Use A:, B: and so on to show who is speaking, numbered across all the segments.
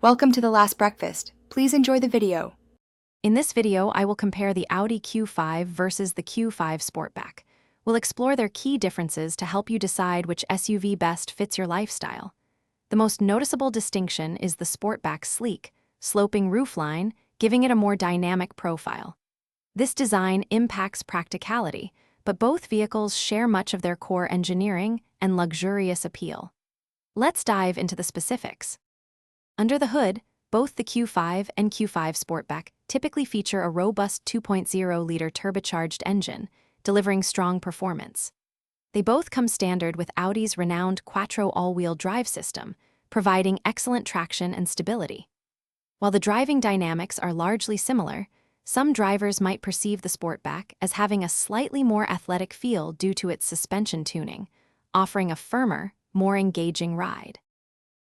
A: Welcome to The Last Breakfast. Please enjoy the video.
B: In this video, I will compare the Audi Q5 versus the Q5 Sportback. We'll explore their key differences to help you decide which SUV best fits your lifestyle. The most noticeable distinction is the Sportback's sleek, sloping roofline, giving it a more dynamic profile. This design impacts practicality, but both vehicles share much of their core engineering and luxurious appeal. Let's dive into the specifics. Under the hood, both the Q5 and Q5 Sportback typically feature a robust 2.0-liter turbocharged engine, delivering strong performance. They both come standard with Audi's renowned Quattro all-wheel drive system, providing excellent traction and stability. While the driving dynamics are largely similar, some drivers might perceive the Sportback as having a slightly more athletic feel due to its suspension tuning, offering a firmer, more engaging ride.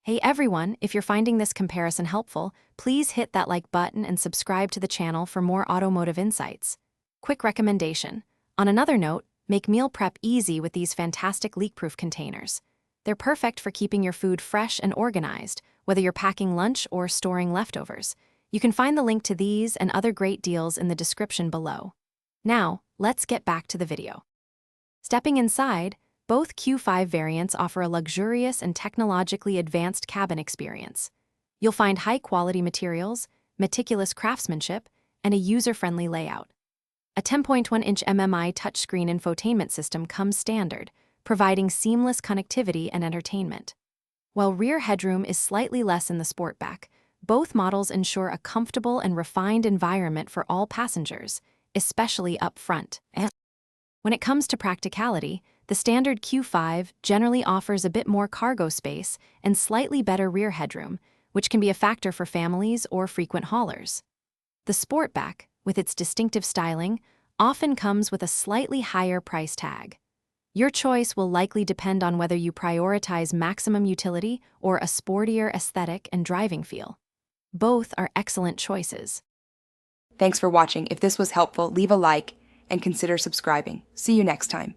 B: Hey everyone, if you're finding this comparison helpful, please hit that like button and subscribe to the channel for more automotive insights. Quick recommendation. On another note, make meal prep easy with these fantastic leak-proof containers. They're perfect for keeping your food fresh and organized, whether you're packing lunch or storing leftovers. You can find the link to these and other great deals in the description below. Now, let's get back to the video. Stepping inside, both Q5 variants offer a luxurious and technologically advanced cabin experience. You'll find high-quality materials, meticulous craftsmanship, and a user-friendly layout. A 10.1-inch MMI touchscreen infotainment system comes standard, providing seamless connectivity and entertainment. While rear headroom is slightly less in the Sportback, both models ensure a comfortable and refined environment for all passengers, especially up front. When it comes to practicality, the standard Q5 generally offers a bit more cargo space and slightly better rear headroom, which can be a factor for families or frequent haulers. The Sportback, with its distinctive styling, often comes with a slightly higher price tag. Your choice will likely depend on whether you prioritize maximum utility or a sportier aesthetic and driving feel. Both are excellent choices.
A: Thanks for watching. If this was helpful, leave a like and consider subscribing. See you next time.